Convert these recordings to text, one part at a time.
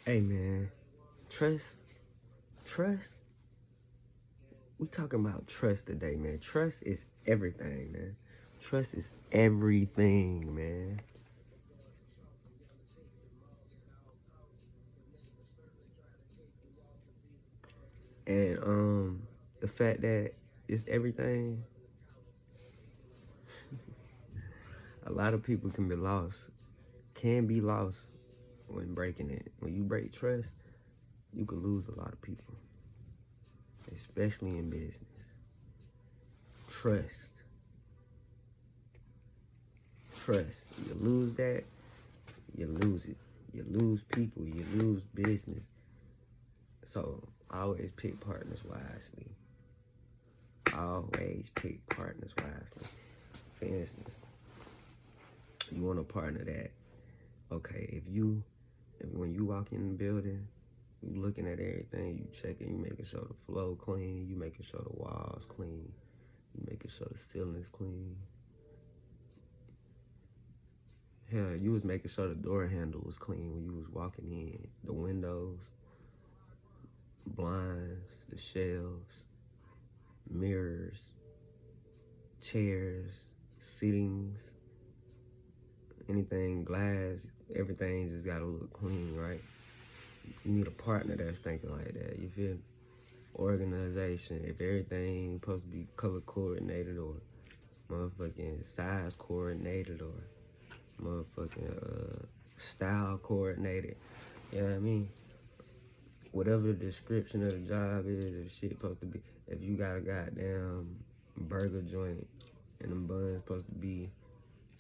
Hey man, trust, trust. We talking about trust today, man. Trust is everything, man. Trust is everything, man. And the fact that it's everything, a lot of people can be lost when breaking it. When you break trust, you can lose a lot of people, especially in business. Trust, trust. You lose that, you lose it. You lose people, you lose business. So always pick partners wisely. Always pick partners wisely. For instance, you want a partner that, okay, if when you walk in the building, you looking at everything, you checking, you making sure the floor clean, you making sure the walls clean, you making sure the ceilings clean. Hell, you was making sure the door handle was clean when you was walking in, the windows, blinds, the shelves, mirrors, chairs, sittings, anything, glass, everything just gotta look clean, right? You need a partner that's thinking like that. You feel me? Organization. If everything supposed to be color coordinated or motherfucking size coordinated or motherfucking style coordinated, you know what I mean? Whatever the description of the job is, if shit supposed to be, if you got a goddamn burger joint and them buns supposed to be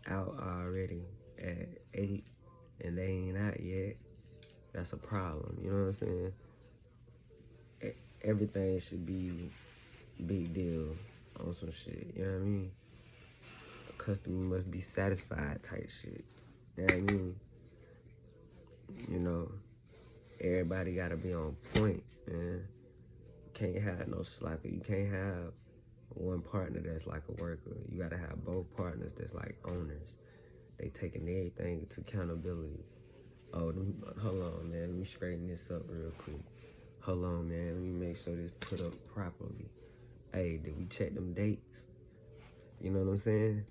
out already at 8 and they ain't out yet, that's a problem. You know what I'm saying? Everything should be big deal on some shit. You know what I mean? A customer must be satisfied type shit. You know what I mean? You know, everybody gotta be on point, man. You can't have no slacker. You can't have one partner that's like a worker. You gotta have both partners that's like owners. They taking everything into accountability. Oh, hold on, man. Let me straighten this up real quick. Hold on, man. Let me make sure this put up properly. Hey, did we check them dates? You know what I'm saying?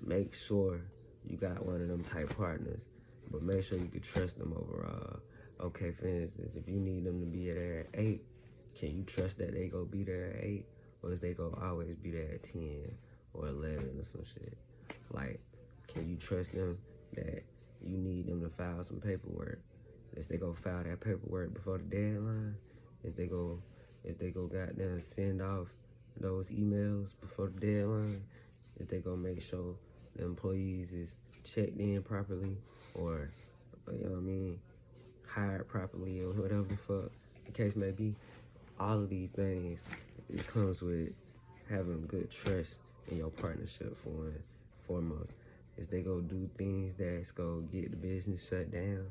Make sure you got one of them type partners, but make sure you can trust them overall. Okay, for instance, if you need them to be there at 8, can you trust that they go be there at 8? Or is they go always be there at 10 or 11 or some shit? Like, can you trust them that you need them to file some paperwork? Is they go file that paperwork before the deadline? Is they go goddamn send off those emails before the deadline? Is they gonna make sure the employees is checked in properly or you know what I mean, hired properly or whatever the fuck the case may be? All of these things, it comes with having good trust in your partnership for and foremost. Is they go do things that's gonna get the business shut down?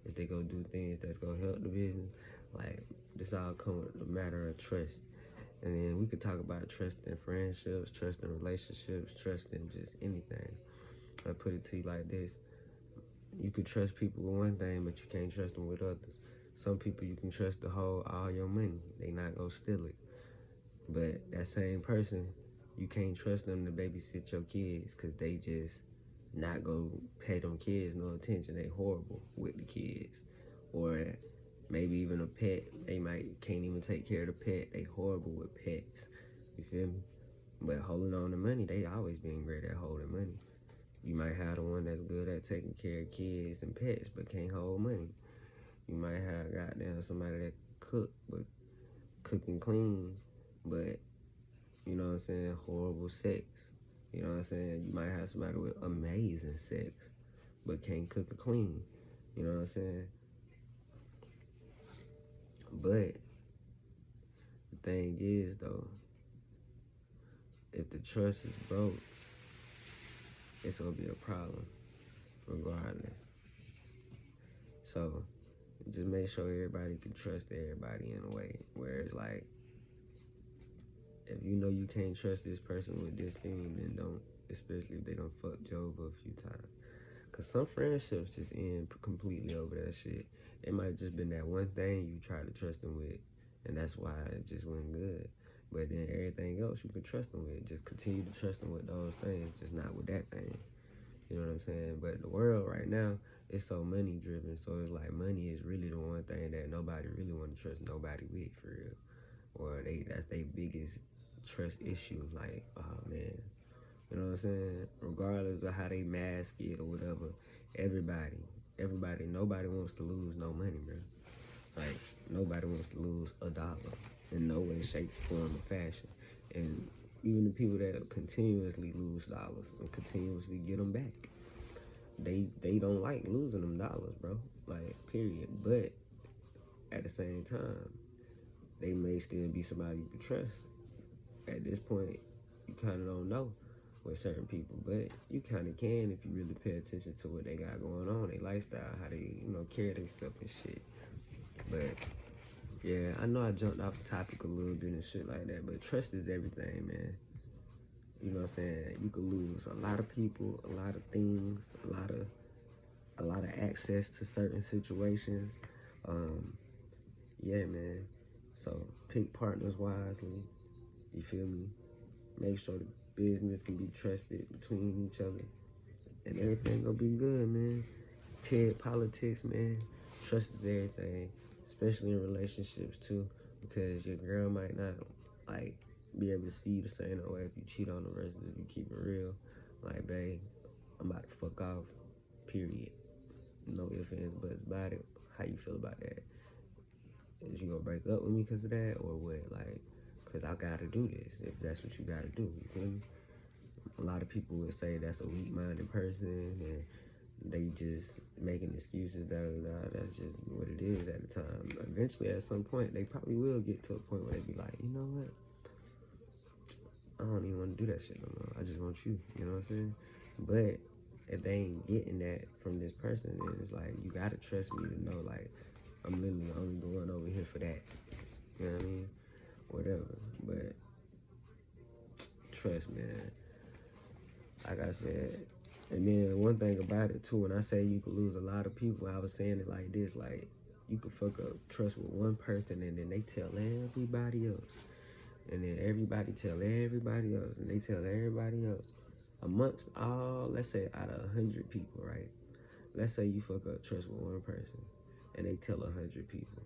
Is they go do things that's gonna help the business? Like, this all come with a matter of trust. And then we could talk about trust in friendships, trust in relationships, trust in just anything. I put it to you like this: you could trust people with one thing, but you can't trust them with others. Some people you can trust to hold all your money; they not gonna steal it. But that same person, you can't trust them to babysit your kids because they just not go pay them kids no attention. They horrible with the kids, or maybe even a pet. They might can't even take care of the pet. They horrible with pets. You feel me? But holding on to money, they always been great at holding money. You might have the one that's good at taking care of kids and pets, but can't hold money. You might have goddamn somebody that cook and clean, but you know what I'm saying, horrible sex. You know what I'm saying? You might have somebody with amazing sex, but can't cook or clean. You know what I'm saying? But the thing is though, if the trust is broke, it's gonna be a problem regardless. So just make sure everybody can trust everybody in a way where it's like, if you know you can't trust this person with this thing, then don't. Especially if they don't fuck you over a few times. Cause some friendships just end completely over that shit. It might have just been that one thing you tried to trust them with, and that's why it just went good. But then everything else you can trust them with. Just continue to trust them with those things, just not with that thing. You know what I'm saying? But the world right now is so money driven, so it's like money is really the one thing that nobody really want to trust nobody with for real. Or that's their biggest trust issue. Like, oh man, you know what I'm saying? Regardless of how they mask it or whatever, nobody wants to lose no money, bro. Like, nobody wants to lose $1 in no way, shape, form, or fashion. And even the people that continuously lose dollars and continuously get them back, they don't like losing them dollars, bro. Like, period. But at the same time, they may still be somebody you can trust. At this point, you kind of don't know with certain people, but you kind of can if you really pay attention to what they got going on, their lifestyle, how they, carry themselves and shit. But yeah, I know I jumped off the topic a little bit and shit like that, but trust is everything, man. You know what I'm saying? You could lose a lot of people, a lot of things, a lot of access to certain situations. Yeah, man. So pick partners wisely. You feel me? Make sure the business can be trusted between each other, and everything gonna be good, man. Ted politics, man. Trust is everything, especially in relationships too, because your girl might not like be able to see you the same way if you cheat on her versus if you keep it real. Like, babe, I'm about to fuck off. Period. No ifs, ands, buts about it. How you feel about that? Is you gonna break up with me because of that, or what? Like, because I gotta do this if that's what you gotta do. You feel me? A lot of people would say that's a weak-minded person and they just making excuses. That's just what it is at the time. Eventually, at some point, they probably will get to a point where they be like, you know what? I don't even want to do that shit no more. I just want you. You know what I'm saying? But if they ain't getting that from this person, then it's like you gotta trust me to know, like, I'm literally only going over here for that. You know what I mean? Whatever. But trust, man. Like I said, and then one thing about it too, when I say you could lose a lot of people, I was saying it like this, like you could fuck up trust with one person and then they tell everybody else. And then everybody tell everybody else and they tell everybody else. Amongst all, let's say out of 100 people, right? Let's say you fuck up trust with one person and they tell 100 people.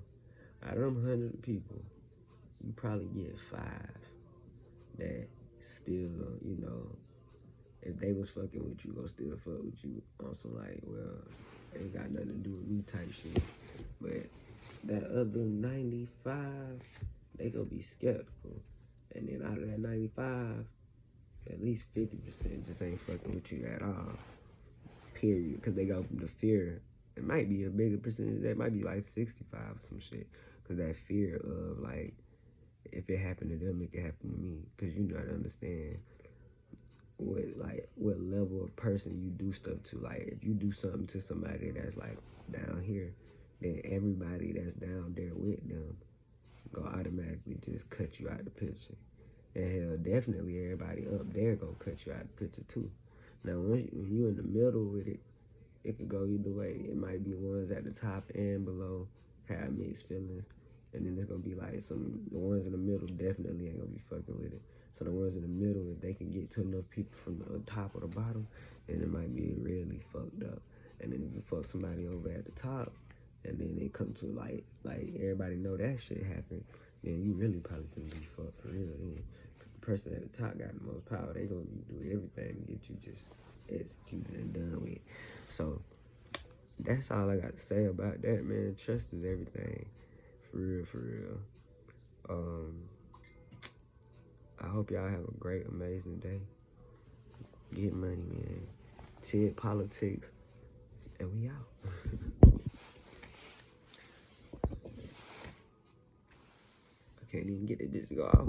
Out of them 100 people, you probably get 5 that still, if they was fucking with you, go still fuck with you on some like, well, ain't got nothing to do with me type shit. But that other 95, they gonna be skeptical. And then out of that 95, at least 50% just ain't fucking with you at all. Period. Because they go from the fear. It might be a bigger percentage. That might be like 65 or some shit. Because that fear of like, if it happened to them, it could happen to me. Because you not understand what level of person you do stuff to. Like, if you do something to somebody that's like down here, then everybody that's down there with them go automatically just cut you out the picture. And hell, definitely everybody up there gonna cut you out the picture too. Now, when you in the middle with it, it could go either way. It might be ones at the top and below have mixed feelings, and then it's gonna be like the ones in the middle definitely ain't gonna be fucking with it. So the ones in the middle, if they can get to enough people from the top or the bottom, then it might be really fucked up. And then if you fuck somebody over at the top, and then they come to like everybody know that shit happened, then you really probably can be fucked for real. Then. Cause the person at the top got the most power. They gonna do everything to get you just executed and done with. So that's all I got to say about that, man. Trust is everything. For real, for real. I hope y'all have a great, amazing day. Get money, man. Ted politics. And we out. I can't even get that bitch to go off.